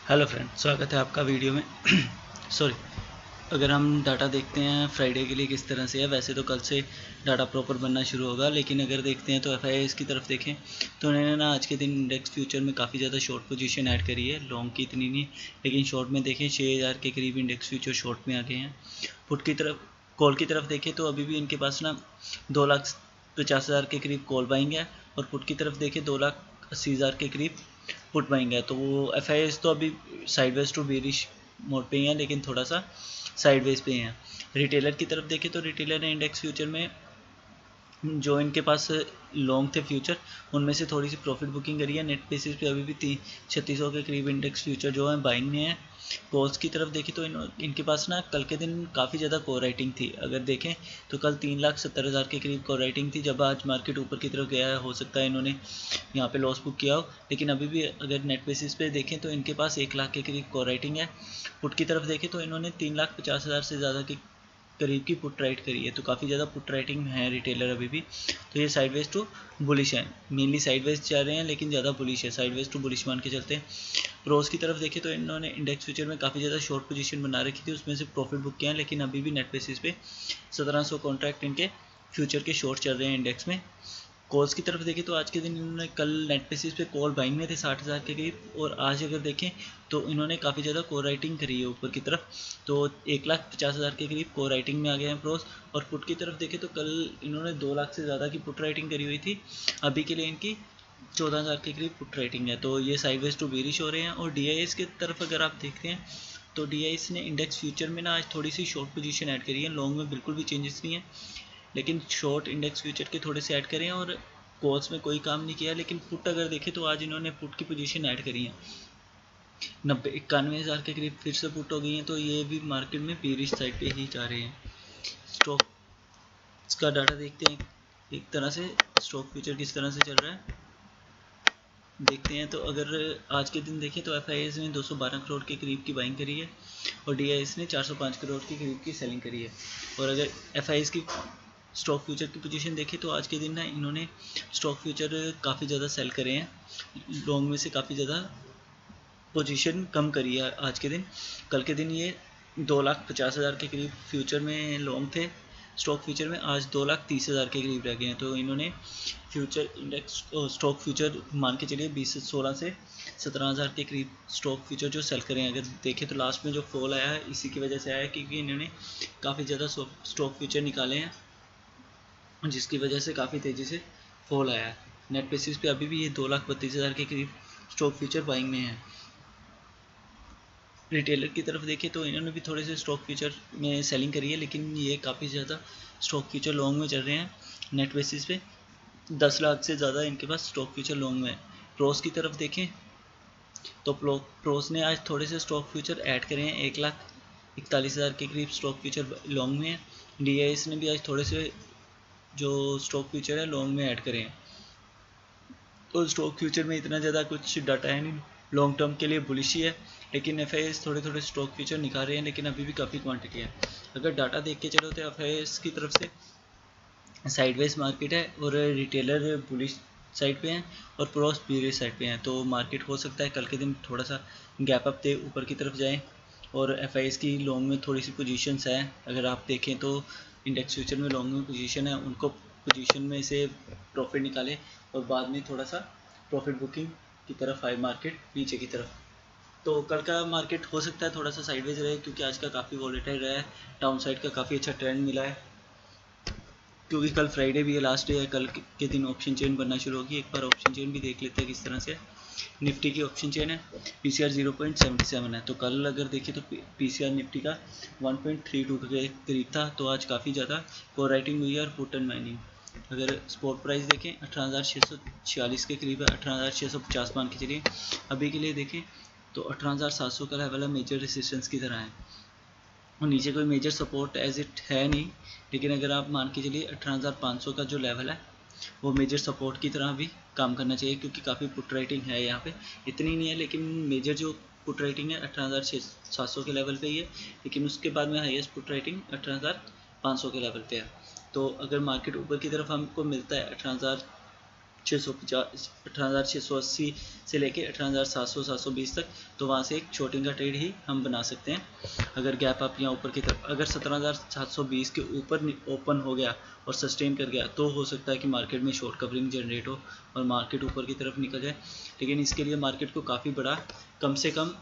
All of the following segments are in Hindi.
हेलो फ्रेंड, स्वागत है आपका वीडियो में। सॉरी। अगर हम डाटा देखते हैं फ्राइडे के लिए किस तरह से है, वैसे तो कल से डाटा प्रॉपर बनना शुरू होगा, लेकिन अगर देखते हैं तो एफआईआईज़ की तरफ देखें तो उन्होंने ना आज के दिन इंडेक्स फ्यूचर में काफ़ी ज़्यादा शॉर्ट पोजीशन ऐड करी है। लॉन्ग की इतनी नहीं, लेकिन शॉर्ट में देखें 6000 के करीब इंडेक्स फ्यूचर शॉर्ट में आ गए हैं। पुट की तरफ, कॉल की तरफ देखें तो अभी भी इनके पास ना 2,50,000 के करीब कॉल बाइंग है, और पुट की तरफ देखें 2,80,000 के करीब पुट बाइंग है। तो वो एफआईआईज़ तो अभी साइडवेज टू बेरिश मोड पे ही है, लेकिन थोड़ा सा साइडवेज पे हैं। रिटेलर की तरफ देखें तो रिटेलर ने इंडेक्स फ्यूचर में जो इनके पास लॉन्ग थे फ्यूचर, उनमें से थोड़ी सी प्रॉफिट बुकिंग करी है। नेट बेसिस पे अभी भी 3600 के करीब इंडेक्स फ्यूचर जो है बाइंग में है। कॉल्स की तरफ देखें तो इनके पास ना कल के दिन काफ़ी ज़्यादा कोर राइटिंग थी। अगर देखें तो कल 3,70,000 के करीब कोर राइटिंग थी। जब आज मार्केट ऊपर की तरफ गया है, हो सकता है इन्होंने यहाँ पे लॉस बुक किया हो, लेकिन अभी भी अगर नेट बेसिस पे देखें तो इनके पास 1 लाख के करीब कोर राइटिंग है। पुट की तरफ देखें तो इन्होंने 3,50,000 से ज़्यादा की करीब की पुट राइट करी है। तो काफ़ी ज़्यादा पुट राइटिंग है रिटेलर अभी भी। तो ये साइडवेज टू बुलिश है, मेनली साइडवेज चल रहे हैं, लेकिन ज़्यादा बुलिश है, साइडवेज टू बुलिश मान के चलते हैं। प्रोस की तरफ देखें तो इन्होंने इंडेक्स फ्यूचर में काफ़ी ज़्यादा शॉर्ट पोजीशन बना रखी थी, उसमें से प्रॉफिट बुक किया है, लेकिन अभी भी नेट बेसिस पे 1700 कॉन्ट्रैक्ट इनके फ्यूचर के शॉर्ट चल रहे हैं इंडेक्स में। कॉल्स की तरफ देखें तो आज के दिन इन्होंने कल नेट बेसिस पे कॉल बाइंग में थे 60,000 के करीब, और आज अगर देखें तो इन्होंने काफ़ी ज़्यादा कोर राइटिंग करी है ऊपर की तरफ। तो 1,50,000 के करीब कोर राइटिंग में आ गए हैं प्रोस। और पुट की तरफ देखें तो कल इन्होंने 2 लाख से ज़्यादा की पुट राइटिंग करी हुई थी। अभी के लिए इनकी 14,000 के करीब पुट राइटिंग है। तो ये साइडवेज टू बेरिश हो रहे हैं। और डीआईएस की तरफ अगर आप देखते हैं तो डीआईएस ने इंडेक्स फ्यूचर में ना आज थोड़ी सी शॉर्ट पोजीशन ऐड करी है। लॉन्ग में बिल्कुल भी चेंजेस नहीं है, लेकिन शॉर्ट इंडेक्स फ्यूचर के थोड़े से ऐड करें, और कॉल्स में कोई काम नहीं किया। लेकिन पुट अगर देखें तो आज इन्होंने पुट की पोजीशन ऐड करी है। 91,000 के करीब फिर से पुट हो गई हैं। तो ये भी मार्केट में बेरिश साइड पे ही जा रहे हैं। स्टॉक का डाटा देखते हैं एक तरह से, स्टॉक फ्यूचर किस तरह से चल रहा है देखते हैं। तो अगर आज के दिन देखें तो एफआईआईज़ ने 212 करोड़ के करीब की बाइंग करी है, और डीआईएस ने 405 करोड़ के करीब की सेलिंग करी है। और अगर एफआईआईज़ की स्टॉक फ्यूचर की पोजीशन देखें तो आज के दिन ना इन्होंने स्टॉक फ्यूचर काफ़ी ज़्यादा सेल करे हैं, लॉन्ग में से काफ़ी ज़्यादा पोजीशन कम करी है आज के दिन। कल के दिन ये 2,50,000 के करीब फ्यूचर में लॉन्ग थे स्टॉक फ्यूचर में, आज 2,30,000 के करीब रह गए हैं। तो इन्होंने फ्यूचर इंडेक्स स्टॉक फ्यूचर मान के चलिए 16 से 17,000 के करीब स्टॉक फ्यूचर जो सेल करें। अगर देखें तो लास्ट में जो फॉल आया है इसी की वजह से आया है, क्योंकि इन्होंने काफ़ी ज़्यादा स्टॉक फ्यूचर निकाले हैं, जिसकी वजह से काफ़ी तेज़ी से फॉल आया है। नेट बेसिस पे अभी भी ये 2,32,000 के करीब स्टॉक फ्यूचर बाइंग में है। रिटेलर की तरफ देखें तो इन्होंने भी थोड़े से स्टॉक फ्यूचर में सेलिंग करी है, लेकिन ये काफ़ी ज़्यादा स्टॉक फ्यूचर लॉन्ग में चल रहे हैं। नेट बेसिस पे 10 लाख से ज़्यादा इनके पास स्टॉक फ्यूचर लॉन्ग में है। प्रोस की तरफ देखें तो प्रोस ने आज थोड़े से स्टॉक फ्यूचर ऐड करे हैं, 1,41,000 के करीब स्टॉक फ्यूचर लॉन्ग में है। डीआईएस ने भी आज थोड़े से जो स्टॉक फ्यूचर है लॉन्ग में ऐड करें हैं। तो स्टॉक फ्यूचर में इतना ज़्यादा कुछ डाटा है नहीं, लॉन्ग टर्म के लिए बुलिश ही है, लेकिन एफआईआईज़ थोड़े थोड़े स्टॉक फ्यूचर निकाल रहे हैं, लेकिन अभी भी काफ़ी क्वांटिटी है। अगर डाटा देख के चलो तो एफआईआईज़ की तरफ से साइडवेज मार्केट है, और रिटेलर बुलिश साइड पे हैं, और प्रोस बेरिश साइड पे हैं। तो मार्केट हो सकता है कल के दिन थोड़ा सा गैप अप दे, ऊपर की तरफ जाए, और एफआईआईज़ की लॉन्ग में थोड़ी सी पोजीशंस हैं। अगर आप देखें तो इंडेक्स फ्यूचर में लॉन्ग में पोजीशन है, उनको पोजीशन में से प्रॉफिट निकालें, और बाद में थोड़ा सा प्रॉफिट बुकिंग की तरफ आए मार्केट नीचे की तरफ। तो कल का मार्केट हो सकता है थोड़ा सा साइडवेज रहे, क्योंकि आज का काफ़ी वॉलेटाइल रहा है, डाउन साइड का काफ़ी अच्छा ट्रेंड मिला है, क्योंकि कल फ्राइडे भी है, लास्ट डे है। कल के दिन ऑप्शन चेन बनना शुरू होगी। एक बार ऑप्शन चेन भी देख लेते हैं किस तरह से। निफ्टी की ऑप्शन चेन है, पीसीआर 0.77 है। तो कल अगर देखें तो पीसीआर निफ्टी का 1.32 के करीब था, तो आज काफ़ी ज़्यादा कोर राइटिंग हुई है और पुट एंड माइनिंग। अगर स्पॉट प्राइस देखें 18,646 के करीब है, 18,650 मान के चलिए। अभी के लिए देखें तो 18,700 का लेवल है, मेजर रेसिस्टेंस की तरह है, और नीचे कोई मेजर सपोर्ट एज इट है नहीं। लेकिन अगर आप मान के चलिए 18,500 का जो लेवल है वो मेजर सपोर्ट की तरह भी काम करना चाहिए, क्योंकि काफ़ी पुट राइटिंग है यहाँ पे, इतनी नहीं है, लेकिन मेजर जो पुट राइटिंग है 18,700 के लेवल पे ही है, लेकिन उसके बाद में हाईएस्ट पुट राइटिंग 18,500 के लेवल पे है। तो अगर मार्केट ऊपर की तरफ हमको मिलता है 18,680 से लेके 18,700 720 तक, तो वहाँ से एक शॉर्टिंग का ट्रेड ही हम बना सकते हैं। अगर गैप अप यहाँ ऊपर की तरफ अगर 17,720 के ऊपर ओपन हो गया और सस्टेन कर गया तो हो सकता है कि मार्केट में शॉर्ट कवरिंग जनरेट हो और मार्केट ऊपर की तरफ निकल जाए। लेकिन इसके लिए मार्केट को काफ़ी बड़ा, कम से कम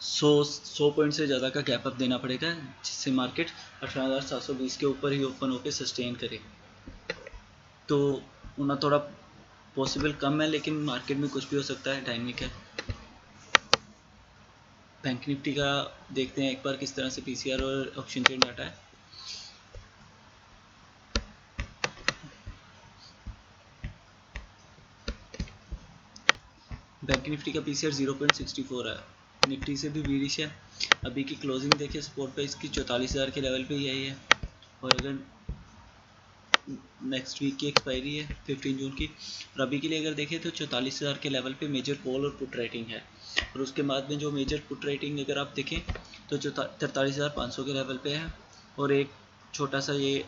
100 पॉइंट से ज़्यादा का गैप अप देना पड़ेगा, जिससे मार्केट 18,720 के ऊपर ही ओपन होकर सस्टेन करे। तो होना थोड़ा पॉसिबल कम है, लेकिन मार्केट में कुछ भी हो सकता है, डायनेमिक है। बैंक निफ्टी का देखते हैं एक बार किस तरह से पीसीआर और ऑप्शन ट्रेड डाटा है। बैंक निफ्टी का पीसीआर 0.64 है, निफ्टी से भी बीरिश है। अभी की क्लोजिंग देखिए सपोर्ट पे इसकी 44,000 के लेवल पे ही आई है, और अगर नेक्स्ट वीक की एक्सपायरी है 15 जून की, और अभी के लिए अगर देखें तो 44,000 के लेवल पे मेजर कॉल और पुट राइटिंग है। और उसके बाद में जो मेजर पुट राइटिंग अगर आप देखें तो 43,500 के लेवल पे है, और एक छोटा सा ये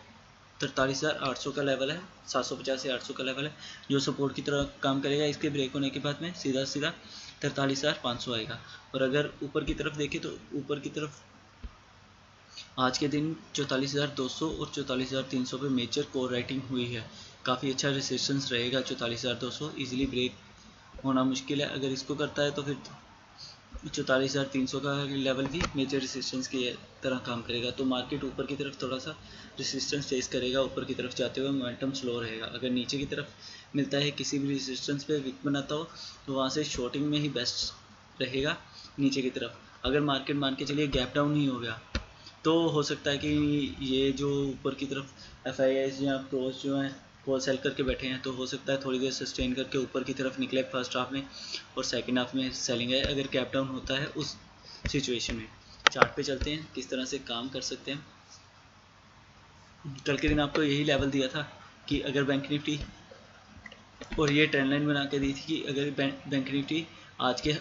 43,800 का लेवल है, 750 से 800 का लेवल है जो सपोर्ट की तरह काम करेगा। इसके ब्रेक होने के बाद में सीधा 43,500 आएगा। और अगर ऊपर की तरफ देखें तो ऊपर की तरफ आज के दिन 44,200 और 44,300 पे मेजर कोर राइटिंग हुई है। काफ़ी अच्छा रेजिस्टेंस रहेगा 44,200, इजीली ब्रेक होना मुश्किल है। अगर इसको करता है तो फिर 44,300 का लेवल भी मेजर रेजिस्टेंस की तरह काम करेगा। तो मार्केट ऊपर की तरफ थोड़ा सा रेजिस्टेंस फेस करेगा, ऊपर की तरफ जाते हुए मोमेंटम स्लो रहेगा। अगर नीचे की तरफ मिलता है किसी भी रेजिस्टेंस पे विक बनाता हो तो वहाँ से शॉर्टिंग में ही बेस्ट रहेगा नीचे की तरफ। अगर मार्केट मान के चलिए गैप डाउन ही हो गया तो हो सकता है कि ये जो ऊपर की तरफ एफआईआईज या प्रोज जो हैं वो सेल करके बैठे हैं, तो हो सकता है थोड़ी देर सस्टेन करके ऊपर की तरफ निकले फर्स्ट हाफ में, और सेकंड हाफ में सेलिंग है अगर गैप डाउन होता है उस सिचुएशन में। चार्ट पे चलते हैं किस तरह से काम कर सकते हैं। कल के दिन आपको यही लेवल दिया था कि अगर बैंक निफ्टी, और ये ट्रेंड लाइन बना के दी थी कि अगर बैंक निफ्टी आज के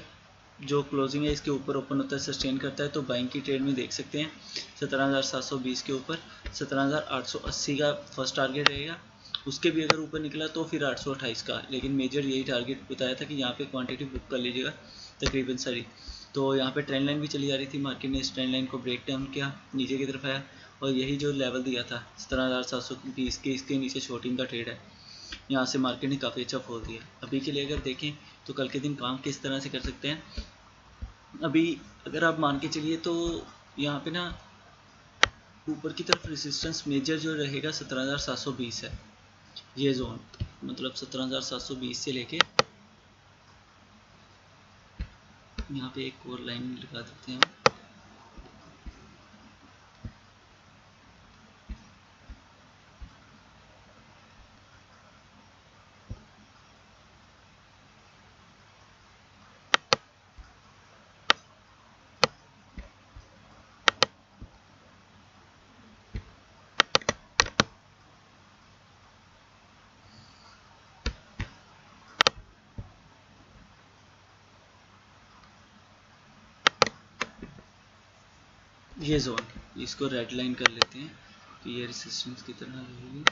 जो क्लोजिंग है इसके ऊपर ओपन होता है, सस्टेन करता है, तो बाइंग की ट्रेड में देख सकते हैं 17,720 के ऊपर 17,880 का फर्स्ट टारगेट रहेगा। उसके भी अगर ऊपर निकला तो फिर 828 का, लेकिन मेजर यही टारगेट बताया था कि यहाँ पे क्वांटिटी बुक कर लीजिएगा तकरीबन सारी। तो यहाँ पे ट्रेंड लाइन भी चली आ रही थी, मार्केट ने इस ट्रेंड लाइन को ब्रेक डाउन किया, नीचे की तरफ आया, और यही जो लेवल दिया था 17,720 के, इसके नीचे शॉर्टिंग का ट्रेड है, यहाँ से मार्केट ने काफ़ी अच्छा फॉल दिया। अभी के लिए अगर देखें तो कल के दिन काम किस तरह से कर सकते हैं। अभी अगर आप मान के चलिए तो यहाँ पे ना ऊपर की तरफ रेजिस्टेंस मेजर जो रहेगा 17,720 है, ये जोन, मतलब 17,720 से लेके यहाँ पे एक और लाइन लगा देते हैं। ये जोन, इसको रेड लाइन कर लेते हैं कि ये रेजिस्टेंस की तरह रहेगी।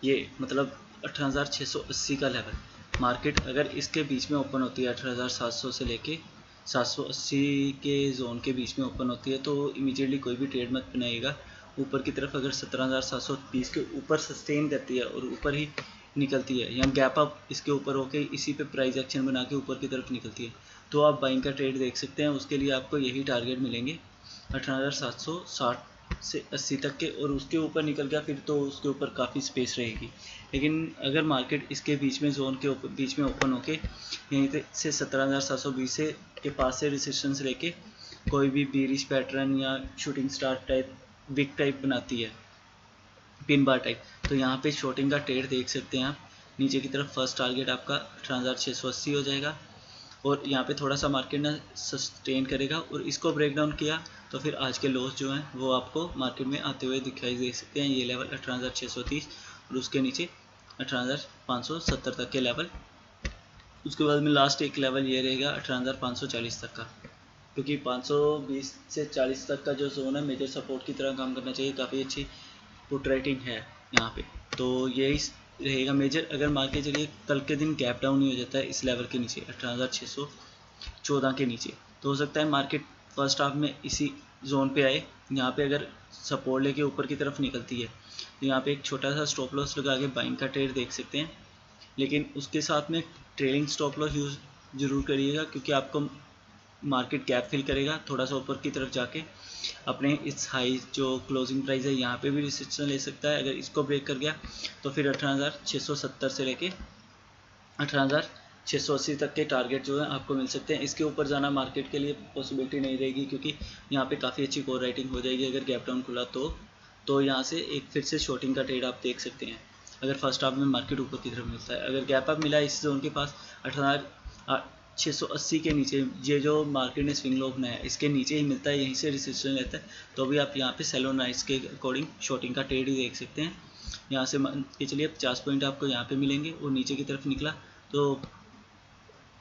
ये मतलब 18,680 का लेवल, मार्केट अगर इसके बीच में ओपन होती है 18,700 से लेके 780 के जोन के बीच में ओपन होती है तो इमीडिएटली कोई भी ट्रेड मत बनाइएगा। ऊपर की तरफ अगर 17,720 के ऊपर सस्टेन करती है और ऊपर ही निकलती है या गैप अप इसके ऊपर होके इसी पे प्राइस एक्शन बना के ऊपर की तरफ निकलती है तो आप बाइंग का ट्रेड देख सकते हैं। उसके लिए आपको यही टारगेट मिलेंगे 18,760 से 80 तक के, और उसके ऊपर निकल गया फिर तो उसके ऊपर काफ़ी स्पेस रहेगी। लेकिन अगर मार्केट इसके बीच में जोन के ऊपर बीच में ओपन होके यहीं से 17,720 से के पास से रेजिस्टेंस लेके कोई भी बीरिश पैटर्न या shooting star type wick type बनाती है, पिन बार टाइप, तो यहाँ पे शॉर्टिंग का ट्रेड देख सकते हैं आप। नीचे की तरफ फर्स्ट टारगेट आपका 18,680 हो जाएगा, और यहाँ पे थोड़ा सा मार्केट ना सस्टेन करेगा और इसको ब्रेक डाउन किया तो फिर आज के लॉस जो हैं वो आपको मार्केट में आते हुए दिखाई दे सकते हैं। ये लेवल 18,630 और उसके नीचे 18,570 तक के लेवल। उसके बाद में लास्ट एक लेवल ये रहेगा 18,540 तक का, क्योंकि 520 से 40 तक का जो जोन है मेजर सपोर्ट की तरह काम करना चाहिए। काफ़ी अच्छी पुट रेटिंग है यहाँ पे। तो यही रहेगा मेजर। अगर मान के चलिए कल के दिन गैप डाउन ही हो जाता है इस लेवल के नीचे 18,614 के नीचे, तो हो सकता है मार्केट फर्स्ट हाफ में इसी जोन पे आए। यहाँ पे अगर सपोर्ट लेके ऊपर की तरफ निकलती है तो यहाँ पे एक छोटा सा स्टॉप लॉस लगा के बाइंग का ट्रेड देख सकते हैं, लेकिन उसके साथ में ट्रेलिंग स्टॉप लॉस यूज़ ज़रूर करिएगा, क्योंकि आपको मार्केट गैप फिल करेगा थोड़ा सा ऊपर की तरफ जाके अपने इस हाई जो क्लोजिंग प्राइस है यहाँ पे भी रिस्ट्रिक्शन ले सकता है। अगर इसको ब्रेक कर गया तो फिर 18,670 से लेके 18,680 तक के टारगेट जो है आपको मिल सकते हैं। इसके ऊपर जाना मार्केट के लिए पॉसिबिलिटी नहीं रहेगी, क्योंकि यहाँ पे काफ़ी अच्छी कोर राइटिंग हो जाएगी अगर गैप डाउन खुला तो यहाँ से एक फिर से शॉर्टिंग का ट्रेड आप देख सकते हैं अगर फर्स्ट हाफ में मार्केट ऊपर की तरफ मिलता है। अगर गैप अप मिला इस जोन के पास 18,680 के नीचे, ये जो मार्केट ने स्विंग लो बनाया है इसके नीचे ही मिलता है, यहीं से रेजिस्टेंस लेता है, तो भी आप यहाँ पे सेल ऑन राइस के अकॉर्डिंग शॉर्टिंग का ट्रेड ही देख सकते हैं। यहाँ से मान के चलिए 50 पॉइंट आपको यहाँ पे मिलेंगे और नीचे की तरफ निकला तो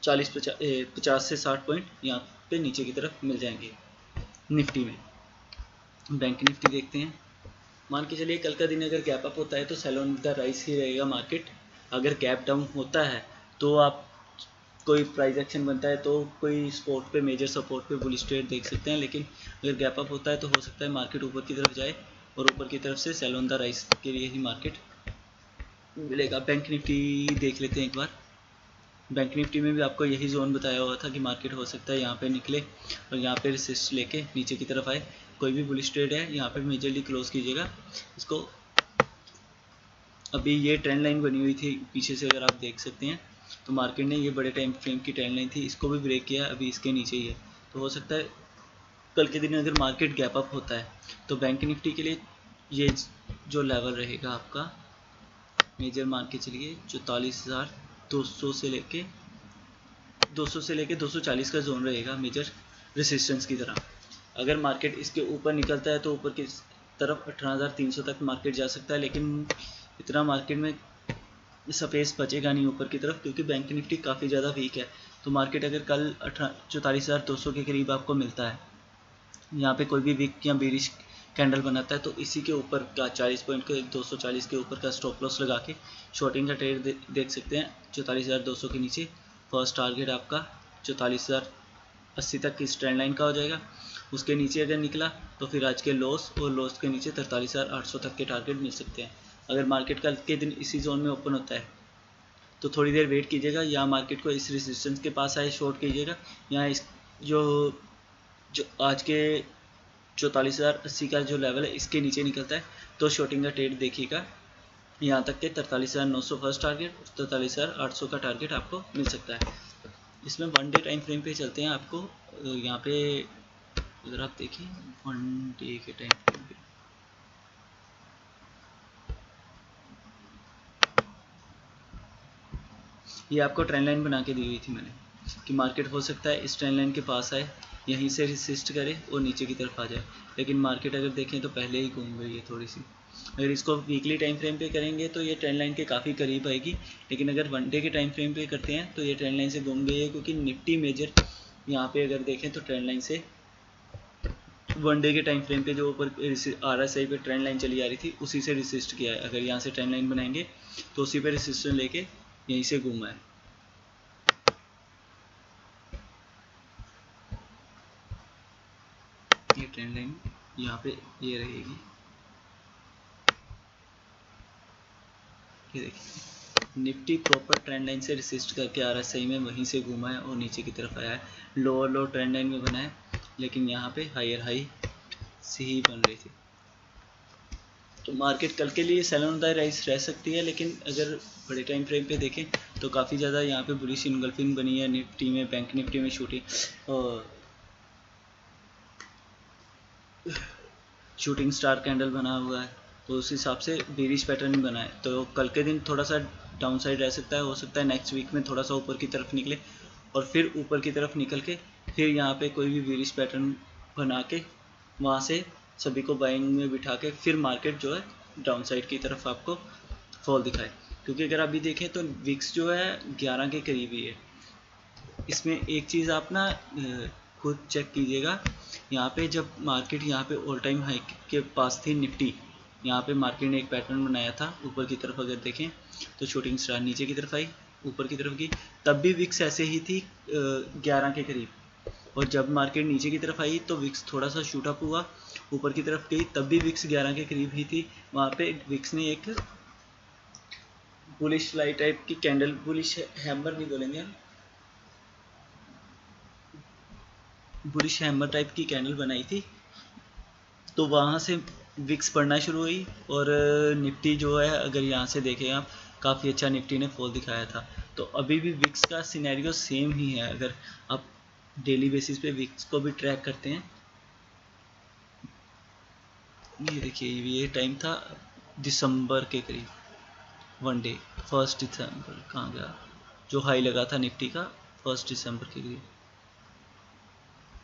50 से 60 पॉइंट यहाँ पे नीचे की तरफ मिल जाएंगे। निफ्टी में बैंक निफ्टी देखते हैं। मान के चलिए कल का दिन अगर गैप अप होता है तो सेल ऑन द राइस ही रहेगा मार्केट। अगर गैप डाउन होता है तो आप कोई प्राइस एक्शन बनता है तो कोई स्पोर्ट पे मेजर सपोर्ट पे बुलिश ट्रेड देख सकते हैं, लेकिन अगर गैप अप होता है तो हो सकता है मार्केट ऊपर की तरफ जाए और ऊपर की तरफ से सेल ऑन द राइस के लिए ही मार्केट मिलेगा। बैंक निफ्टी देख लेते हैं एक बार। बैंक निफ्टी में भी आपको यही जोन बताया हुआ था कि मार्केट हो सकता है यहाँ पे निकले और यहाँ पे रेसिस्ट लेके नीचे की तरफ आए। कोई भी बुलिश ट्रेड है यहाँ पे मेजरली क्लोज कीजिएगा इसको। अभी ये ट्रेंड लाइन बनी हुई थी पीछे से अगर आप देख सकते हैं, तो मार्केट ने ये बड़े टाइम फ्रेम की ट्रेंड लाइन थी, इसको भी ब्रेक किया, अभी इसके नीचे ही है। तो हो सकता है कल के दिन अगर मार्केट गैप अप होता है तो बैंक निफ्टी के लिए ये जो लेवल रहेगा आपका मेजर मान के चलिए 44,200 से लेके 240 का जोन रहेगा मेजर रेसिस्टेंस की तरह। अगर मार्केट इसके ऊपर निकलता है तो ऊपर की तरफ 18,300 तक मार्केट जा सकता है, लेकिन इतना मार्केट में स्पेस बचेगा नहीं ऊपर की तरफ, क्योंकि बैंक निफ्टी काफ़ी ज़्यादा वीक है। तो मार्केट अगर कल 44,200 के करीब आपको मिलता है, यहाँ पे कोई भी वीक या बेरिश कैंडल बनाता है तो इसी के ऊपर का 40 पॉइंट के 240 के ऊपर का स्टॉप लॉस लगा के शॉर्टिंग का ट्रेड देख सकते हैं। 44,200 के नीचे फर्स्ट टारगेट आपका 44,080 तक की ट्रेंड लाइन का हो जाएगा। उसके नीचे अगर निकला तो फिर आज के लॉस और लॉस के नीचे 43,800 तक के टारगेट मिल सकते हैं। अगर मार्केट कल के दिन इसी जोन में ओपन होता है तो थोड़ी देर वेट कीजिएगा, या मार्केट को इस रेजिस्टेंस के पास आए शॉर्ट कीजिएगा, या इस जो आज के 44,080 का जो लेवल है इसके नीचे निकलता है तो शॉर्टिंग का ट्रेड देखिएगा। यहाँ तक के 43,900 फर्स्ट टारगेट, 43,800 का टारगेट आपको मिल सकता है। इसमें वन डे टाइम फ्रेम पे चलते हैं। आपको यहाँ पे अगर आप देखिए वन डे के टाइम फ्रेम पे ये आपको ट्रेंड लाइन बना के दी हुई थी मैंने कि मार्केट हो सकता है इस ट्रेंड लाइन के पास आए, यहीं से रेसिस्ट करे और नीचे की तरफ आ जाए, लेकिन मार्केट अगर देखें तो पहले ही घूम गई है थोड़ी सी। अगर इसको वीकली टाइम फ्रेम पे करेंगे तो ये ट्रेंड लाइन के काफ़ी करीब आएगी, लेकिन अगर वन डे के टाइम फ्रेम पे करते हैं तो ये ट्रेंड लाइन से घूम गई है, क्योंकि निफ्टी मेजर यहाँ पे अगर देखें तो ट्रेंड लाइन से वन डे के टाइम फ्रेम पे जो ऊपर RSI पे ट्रेंड लाइन चली आ रही थी उसी से रेसिस्ट किया है। अगर यहाँ से ट्रेंड लाइन बनाएंगे तो उसी पे रेसिस्टेंस लेके यहीं से घूमा है। ये ट्रेंड लाइन यहाँ पे ये रहेगी, ये देखिए निफ्टी प्रॉपर ट्रेंड लाइन से रेसिस्ट करके RSI में वहीं से घूमा है और नीचे की तरफ आया है। लोअर लो ट्रेंड लाइन में बना है, लेकिन यहाँ पे हायर हाई से ही बन रही थी। तो मार्केट कल के लिए सेल ऑन द राइज रह सकती है, लेकिन अगर बड़े टाइम फ्रेम पे देखें तो काफ़ी ज़्यादा यहाँ पे बुलिश इनगल्फिंग बनी है निफ्टी में, बैंक निफ्टी में शूटिंग स्टार कैंडल बना हुआ है, तो उस हिसाब से बेरिश पैटर्न बना है। तो कल के दिन थोड़ा सा डाउन साइड रह सकता है, हो सकता है नेक्स्ट वीक में थोड़ा सा ऊपर की तरफ निकले और फिर ऊपर की तरफ निकल के फिर यहाँ पे कोई भी बेरिश पैटर्न बना के वहाँ से सभी को बाइंग में बिठा के फिर मार्केट जो है डाउन साइड की तरफ आपको फॉल दिखाए। क्योंकि अगर अभी देखें तो विक्स जो है 11 के करीब ही है। इसमें एक चीज़ आप ना खुद चेक कीजिएगा, यहाँ पे जब मार्केट यहाँ पे ऑल टाइम हाई के पास थी निफ्टी, यहाँ पे मार्केट ने एक पैटर्न बनाया था ऊपर की तरफ, अगर देखें तो शूटिंग स्टार नीचे की तरफ आई, ऊपर की तरफ की, तब भी विक्स ऐसे ही थी 11 के करीब, और जब मार्केट नीचे की तरफ आई तो विक्स थोड़ा सा शूट अप हुआ, ऊपर की तरफ गई, तब भी विक्स 11 के करीब ही थी। वहाँ पे विक्स ने एक बुलिश लाइट टाइप की कैंडल, बुलिश हैमर नहीं बोलेंगे हम, बुलिश हैमर टाइप की कैंडल बनाई थी। तो वहाँ से विक्स बढ़ना शुरू हुई, और निफ्टी जो है अगर यहाँ से देखें आप, काफ़ी अच्छा निफ्टी ने फॉल दिखाया था। तो अभी भी विक्स का सिनेरियो सेम ही है। अगर आप डेली बेसिस पे विक्स को भी ट्रैक करते हैं, ये देखिए ये टाइम था दिसंबर के करीब, वन डे 1 दिसंबर, कहाँ गया जो हाई लगा था निफ्टी का 1 दिसंबर के करीब,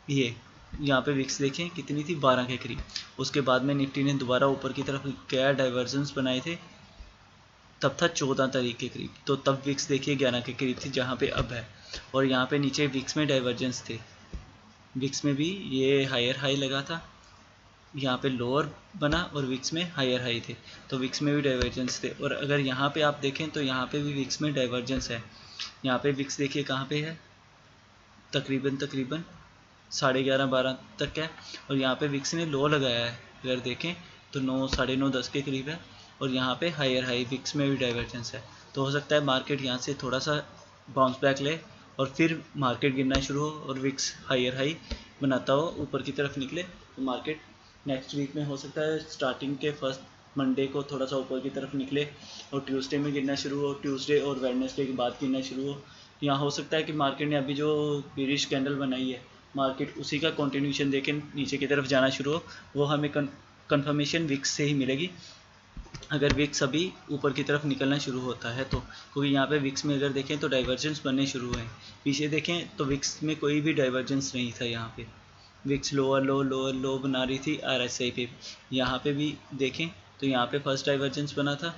ये यहाँ पे विक्स देखें कितनी थी 12 के करीब। उसके बाद में निफ्टी ने दोबारा ऊपर की तरफ क्या डाइवर्जेंस बनाए थे, तब था 14 तारीख के करीब, तो तब विक्स देखिए 11 के करीब थी जहाँ पे अब है, और यहाँ पे नीचे विक्स में डाइवर्जेंस थे, विक्स में भी ये हायर हाई लगा था, यहाँ पे लोअर बना और विक्स में हायर हाई थे, तो विक्स में भी डाइवर्जेंस थे। और अगर यहाँ पे आप देखें तो यहाँ पे भी विक्स में डाइवर्जेंस है। यहाँ पे विक्स देखिए कहाँ पे है, तकरीबन 11:30-12 तक है, और यहाँ पे विक्स ने लो लगाया है, अगर देखें तो 9, 9:30, 10 के करीब है, और यहाँ पे हायर हाई, विक्स में भी डाइवर्जेंस है। तो हो सकता है मार्केट यहाँ से थोड़ा सा बाउंस बैक ले और फिर मार्केट गिरना शुरू हो और विक्स हायर हाई बनाता हो ऊपर की तरफ निकले, तो मार्केट नेक्स्ट वीक में हो सकता है स्टार्टिंग के फर्स्ट मंडे को थोड़ा सा ऊपर की तरफ निकले और ट्यूसडे में गिरना शुरू हो, ट्यूसडे और वेडनेसडे के बाद गिरना शुरू हो। यहाँ हो सकता है कि मार्केट ने अभी जो बेरिश कैंडल बनाई है, मार्केट उसी का कंटिन्यूशन देके नीचे की तरफ जाना शुरू हो, वो हमें कंफर्मेशन विक्स से ही मिलेगी, अगर विक्स अभी ऊपर की तरफ निकलना शुरू होता है तो। क्योंकि यहाँ पे विक्स में अगर देखें तो डाइवर्जेंस बनने शुरू हुए हैं, पीछे देखें तो विक्स में कोई भी डाइवर्जेंस नहीं था, यहाँ पे wicks lower low lower low बना रही थी RSI पे। यहाँ पे भी देखें तो यहाँ पे फर्स्ट डाइवर्जेंस बना था,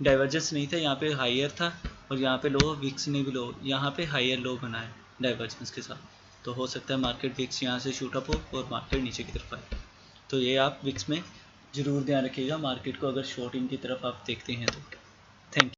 डाइवर्जेंस नहीं था, यहाँ पे हायर था, और यहाँ पे लो, विक्स ने भी लो, यहाँ पे हायर लो बना है डाइवर्जेंस के साथ। तो हो सकता है मार्केट विक्स यहाँ से शूट अप हो और मार्केट नीचे की तरफ आए। तो ये आप विक्स में ज़रूर ध्यान रखिएगा मार्केट को, अगर शॉर्टिंग की तरफ आप देखते हैं तो।